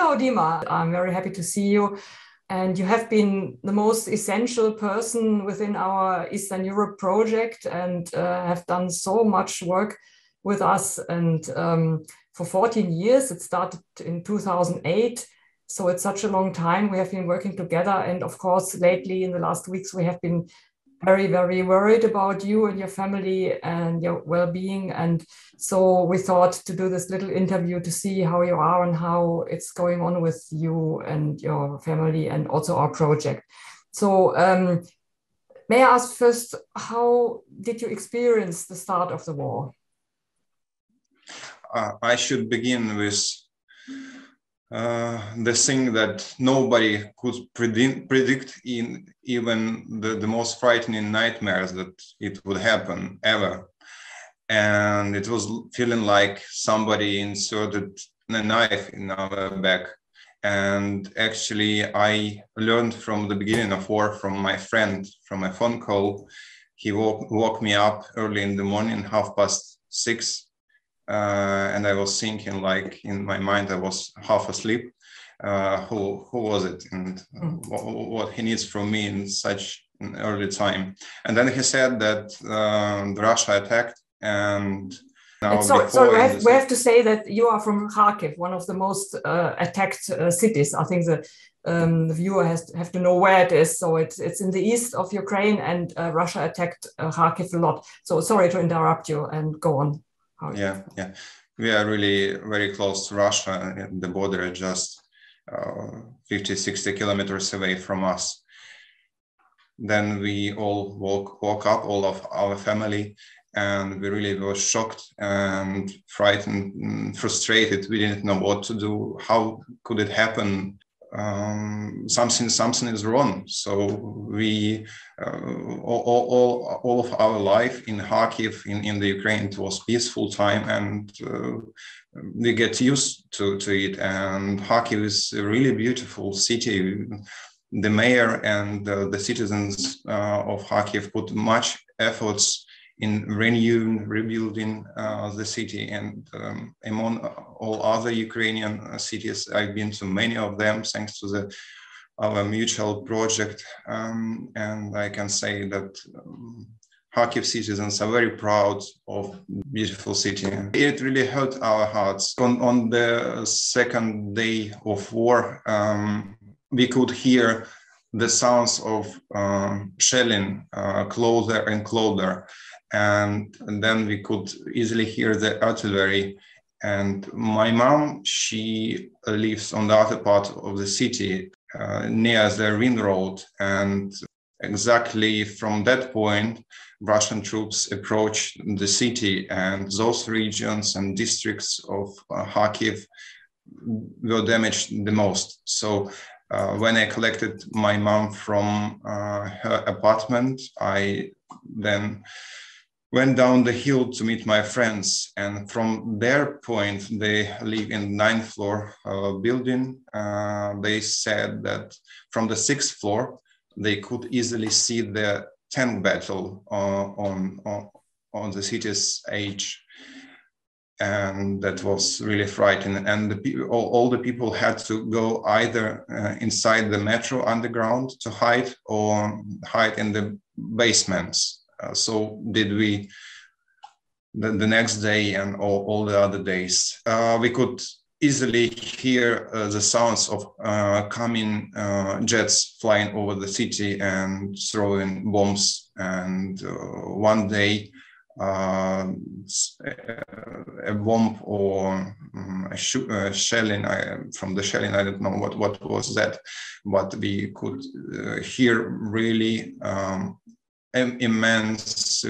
Hello, Dima. I'm very happy to see you. And you have been the most essential person within our Eastern Europe project and have done so much work with us. And for 14 years, it started in 2008. So it's such a long time we have been working together. And of course, lately in the last weeks, we have been very, very worried about you and your family and your well-being. And so we thought to do this little interview to see how you are and how it's going on with you and your family and also our project. So may I ask first, how did you experience the start of the war? I should begin with the thing that nobody could predict in even the most frightening nightmares that it would happen ever. And it was feeling like somebody inserted a knife in our back. And actually, I learned from the beginning of war from my friend, from a phone call. He woke me up early in the morning, 6:30. And I was thinking, like, in my mind, I was half asleep. Who was it, and what he needs from me in such an early time? And then he said that Russia attacked, and now so we have to say that you are from Kharkiv, one of the most attacked cities. I think the viewer have to know where it is. So it's in the east of Ukraine, and Russia attacked Kharkiv a lot. So sorry to interrupt you, and go on. Yeah. We are really very close to Russia. The border is just 50-60 kilometers away from us. Then we all woke up, all of our family, and we really were shocked and frightened and frustrated. We didn't know what to do. How could it happen? Something is wrong. So we all of our life in Kharkiv, in the Ukraine, it was peaceful time, and we get used to it. And Kharkiv is a really beautiful city. The mayor and the citizens of Kharkiv put much efforts in renewing, rebuilding the city, and among all other Ukrainian cities, I've been to many of them thanks to our mutual project, and I can say that Kharkiv citizens are very proud of beautiful city. It really hurt our hearts. On the second day of war, we could hear the sounds of shelling closer and closer. And then we could easily hear the artillery. And my mom, she lives on the other part of the city, near the Ring Road. And exactly from that point, Russian troops approached the city, and those regions and districts of Kharkiv were damaged the most. So when I collected my mom from her apartment, I then went down the hill to meet my friends, and from their point, they live in 9th floor building. They said that from the 6th floor, they could easily see the tank battle on the city's edge. And that was really frightening. And all the people had to go either inside the metro underground to hide, or hide in the basements. So did we the next day and all the other days. We could easily hear the sounds of coming jets flying over the city and throwing bombs. And one day, a bomb or a shelling, from the shelling, I don't know what was that, but we could hear really immense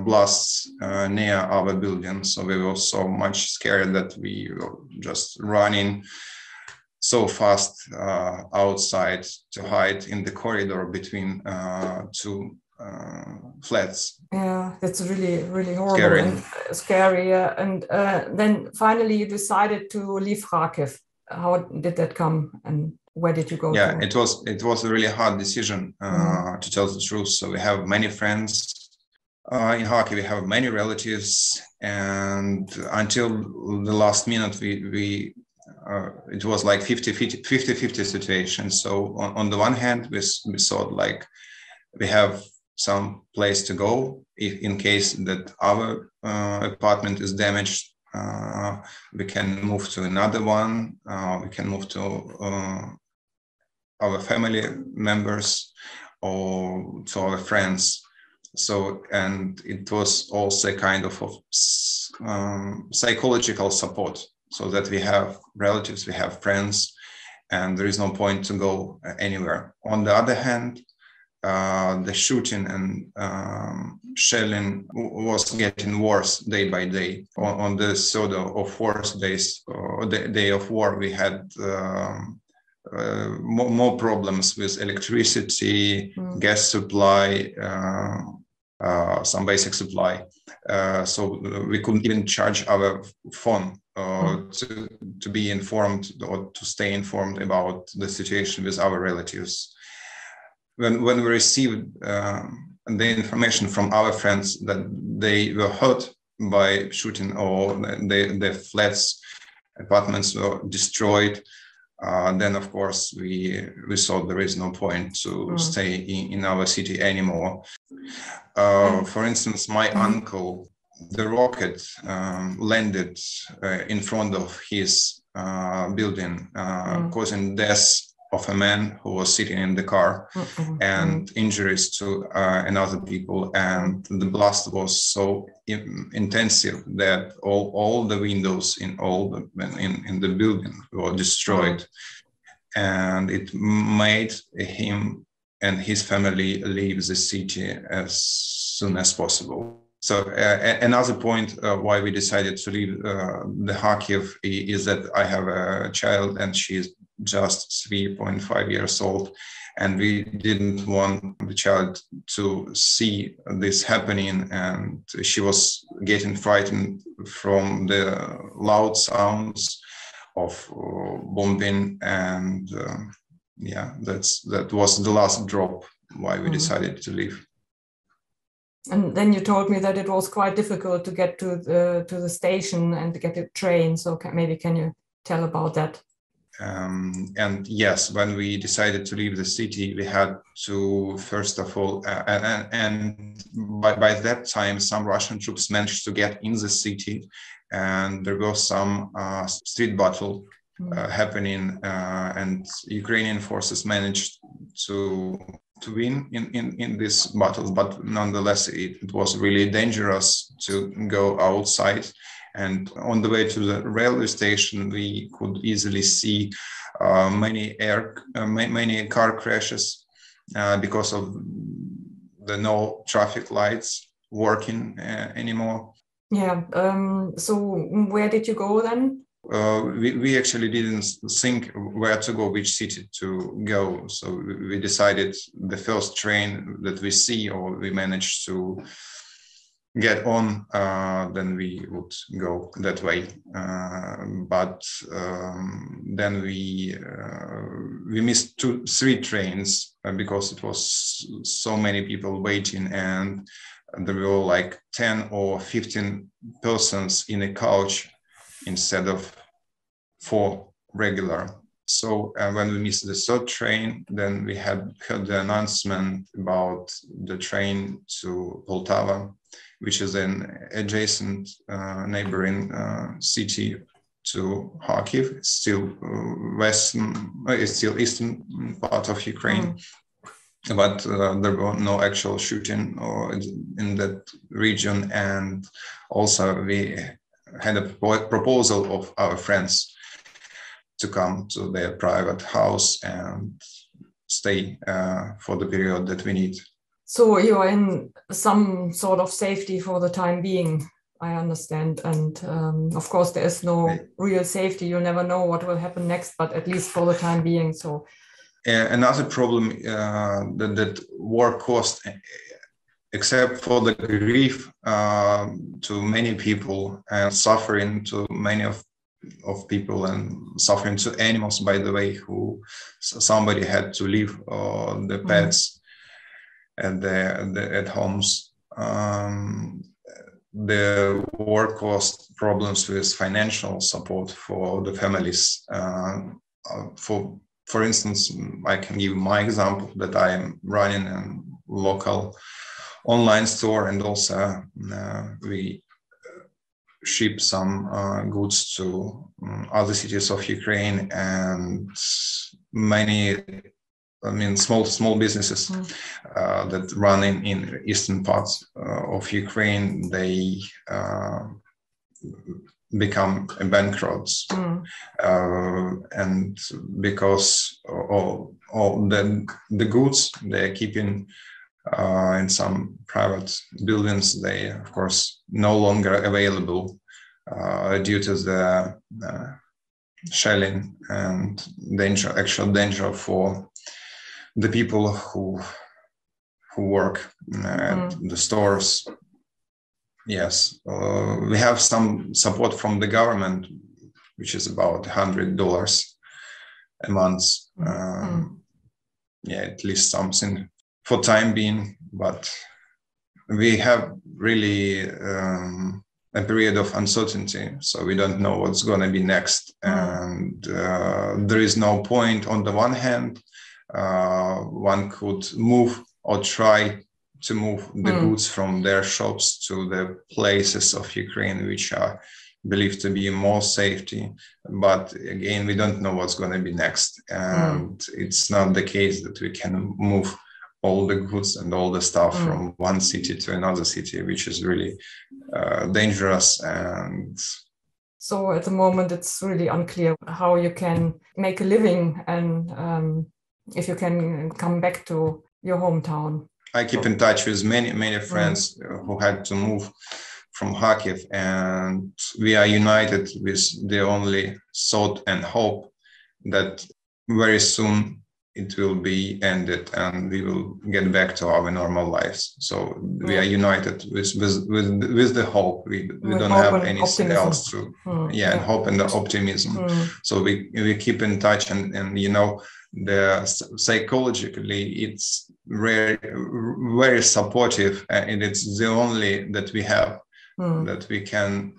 blasts near our building. So we were so much scared that we were just running so fast outside to hide in the corridor between two flats. Yeah, that's really, really horrible. Scary. And scary. And then finally you decided to leave Kharkiv. How did that come, and where did you go to? Yeah, it was a really hard decision, to tell the truth. So we have many friends in Kharkiv, we have many relatives, and until the last minute we it was like 50-50 situation. So on the one hand, we thought like we have some place to go if in case that our apartment is damaged. We can move to another one. We can move to our family members or to our friends. So, and it was also a kind of psychological support, so that we have relatives, we have friends, and there is no point to go anywhere. On the other hand, the shooting and shelling was getting worse day by day. On the third or fourth days, or the day of war, we had more problems with electricity, gas supply, some basic supply. So we couldn't even charge our phone to be informed or to stay informed about the situation with our relatives. When we received the information from our friends that they were hurt by shooting or their flats, apartments were destroyed, then of course we thought there is no point to stay in our city anymore. For instance, my uncle, the rocket landed in front of his building, causing death of a man who was sitting in the car, and injuries to another people. And the blast was so intensive that all the windows in the building were destroyed, and it made him and his family leave the city as soon as possible. So another point why we decided to leave the Kharkiv is that I have a child and she's just 3.5 years old, and we didn't want the child to see this happening, and she was getting frightened from the loud sounds of bombing, and that was the last drop why we decided to leave. And then you told me that it was quite difficult to get to the station and to get a train. So maybe can you tell about that? And yes, when we decided to leave the city, we had to, first of all, and by that time, some Russian troops managed to get in the city, and there was some street battle happening, and Ukrainian forces managed to win in this battle, but nonetheless, it was really dangerous to go outside. And on the way to the railway station, we could easily see many car crashes because of the no traffic lights working anymore. Yeah. So where did you go then? We actually didn't think where to go, which city to go. So we decided the first train that we see or we managed to get on, then we would go that way. But then we missed 3 trains because it was so many people waiting, and there were like 10 or 15 persons in a couch instead of 4 regular. So when we missed the 3rd train, then we had heard the announcement about the train to Poltava, which is an adjacent neighboring city to Kharkiv. It's still eastern part of Ukraine, but there were no actual shooting in that region. And also we had a proposal of our friends to come to their private house and stay for the period that we need. So you are in some sort of safety for the time being, I understand. And of course, there is no real safety. You never know what will happen next, but at least for the time being. So another problem that war caused, except for the grief to many people and suffering to many of people and suffering to animals, by the way, who somebody had to leave the pets at homes. the war caused problems with financial support for the families. For instance, I can give my example that I am running a local online store, and also we ship some goods to other cities of Ukraine, and many, small businesses that run in eastern parts of Ukraine, they become bankrupt, and because all the goods they're keeping in some private buildings, they of course no longer available due to the shelling and actual danger for the people who work at the stores. Yes, we have some support from the government, which is about $100 a month. At least something for time being, but we have really a period of uncertainty, so we don't know what's going to be next. And there is no point. On the one hand, one could move or try to move the goods from their shops to the places of Ukraine which are believed to be more safety. But again, we don't know what's going to be next. And it's not the case that we can move all the goods and all the stuff from one city to another city, which is really dangerous. And so at the moment, it's really unclear how you can make a living and if you can come back to your hometown. I keep in touch with many friends who had to move from Kharkiv, and we are united with the only thought and hope that very soon it will be ended and we will get back to our normal lives. So we are united with the hope. We don't have anything else to, and hope and the optimism. So we keep in touch, and psychologically it's very supportive, and it's the only that we have, that we can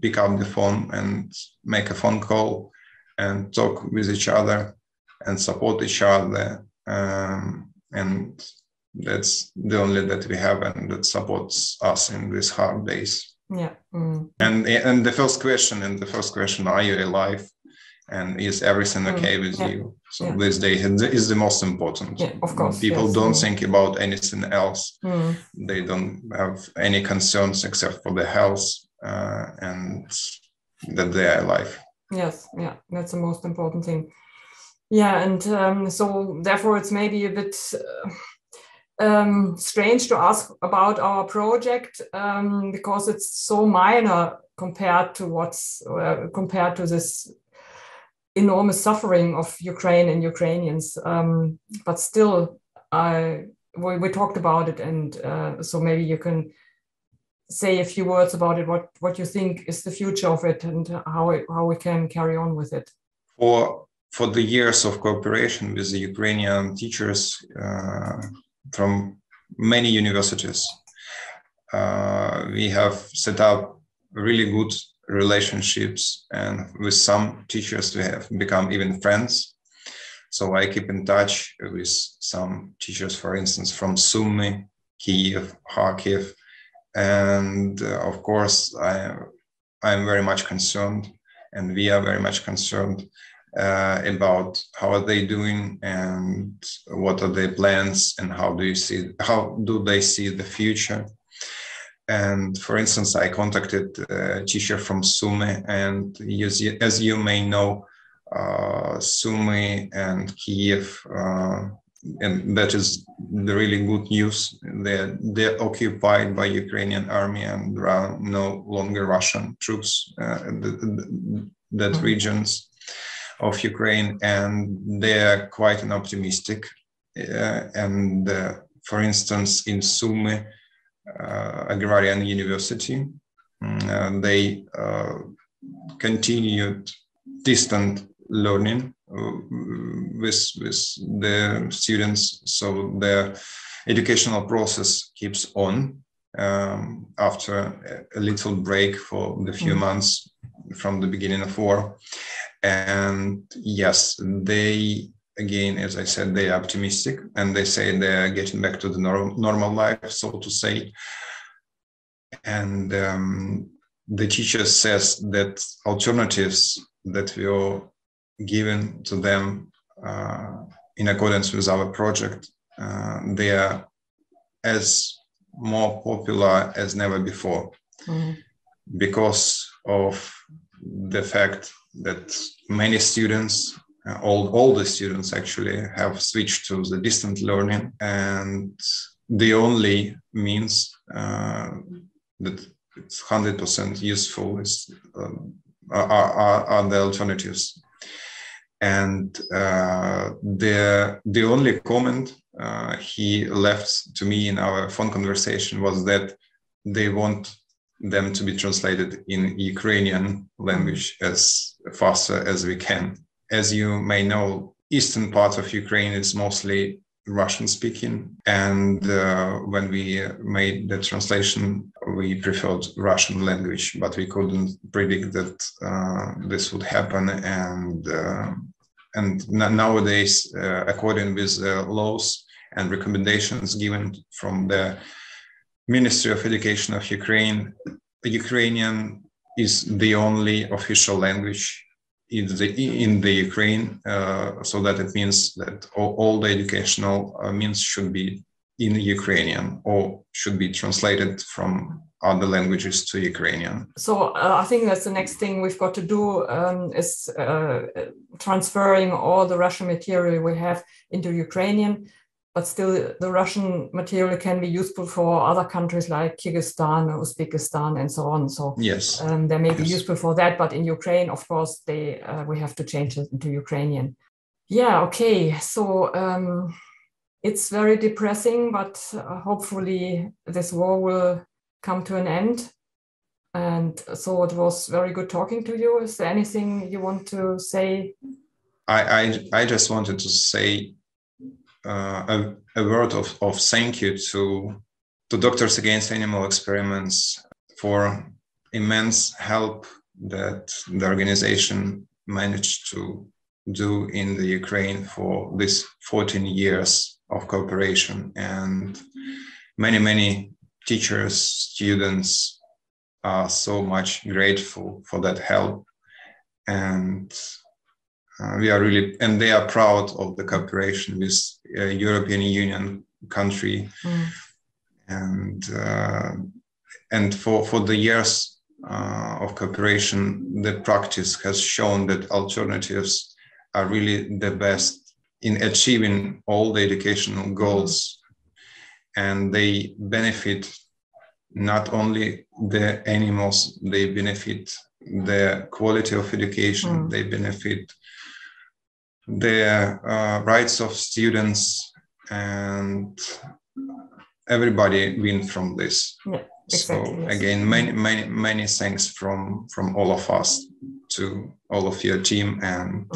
pick up the phone and make a phone call and talk with each other and support each other, and that's the only that we have, and that supports us in these hard days. And the first question, are you alive? And is everything okay with you? So this day is the most important. Of course. People don't think about anything else. They don't have any concerns except for their health and that they are alive. Yes, that's the most important thing. And so therefore it's maybe a bit strange to ask about our project because it's so minor compared to this enormous suffering of Ukraine and Ukrainians. But still, we talked about it, and so maybe you can say a few words about it. What you think is the future of it, and how we can carry on with it. For the years of cooperation with the Ukrainian teachers from many universities, we have set up really good relationships, and with some teachers we have become even friends. So I keep in touch with some teachers, for instance, from Sumy, Kyiv, Kharkiv, and of course I'm very much concerned, and we are very much concerned about how are they doing and what are their plans and how do they see the future. And for instance, I contacted a teacher from Sumy, and as you may know, Sumy and Kyiv, and that is the really good news. They're occupied by Ukrainian army, and there are no longer Russian troops in that regions of Ukraine, and they're quite optimistic. And for instance, in Sumy Agrarian University, they continued distant learning with the students, so the educational process keeps on, after a little break for the few months from the beginning of war. And yes, they, again, as I said, they are optimistic, and they say they are getting back to the normal life, so to say. And the teacher says that alternatives that were given to them in accordance with our project, they are as more popular as never before, because of the fact that many students, all the students actually, have switched to the distant learning, and the only means that it's 100% useful are the alternatives. And the only comment he left to me in our phone conversation was that they want them to be translated in Ukrainian language as faster as we can. As you may know, eastern part of Ukraine is mostly Russian speaking, and when we made the translation, we preferred Russian language, but we couldn't predict that this would happen. And nowadays, according with the laws and recommendations given from the Ministry of Education of Ukraine, Ukrainian is the only official language in the Ukraine, so that it means that all the educational means should be in Ukrainian or should be translated from other languages to Ukrainian. So I think that's the next thing we've got to do, is transferring all the Russian material we have into Ukrainian, but still the Russian material can be useful for other countries like Kirgistan, Usbekistan, and so on. So yes, they may be useful for that, but in Ukraine, of course, we have to change it into Ukrainian. Yeah, okay. So it's very depressing, but hopefully this war will come to an end. And so it was very good talking to you. Is there anything you want to say? I just wanted to say a word of thank you to Doctors Against Animal Experiments for immense help that the organization managed to do in the Ukraine for this 14 years of cooperation. And many teachers, students are so much grateful for that help. And we are really, and they are proud of the cooperation with European Union country. And for the years of cooperation, the practice has shown that alternatives are really the best in achieving all the educational goals. And they benefit not only the animals, they benefit the quality of education, they benefit the rights of students, and everybody wins from this. Yeah, exactly, so yes. Again, many thanks from all of us to all of your team and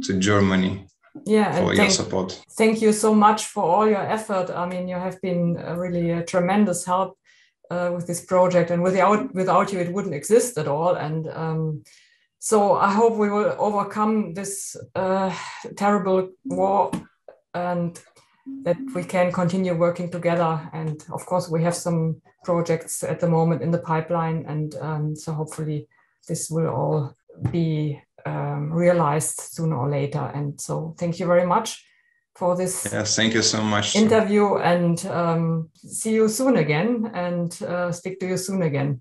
to Germany. Yeah, for your support. Thank you so much for all your effort. I mean, you have been really a tremendous help with this project, and without you, it wouldn't exist at all. And so I hope we will overcome this terrible war, and that we can continue working together. And of course, we have some projects at the moment in the pipeline, and so hopefully this will all be realized sooner or later. And so thank you very much for this. Yes, thank you so much interview, and see you soon again, and speak to you soon again.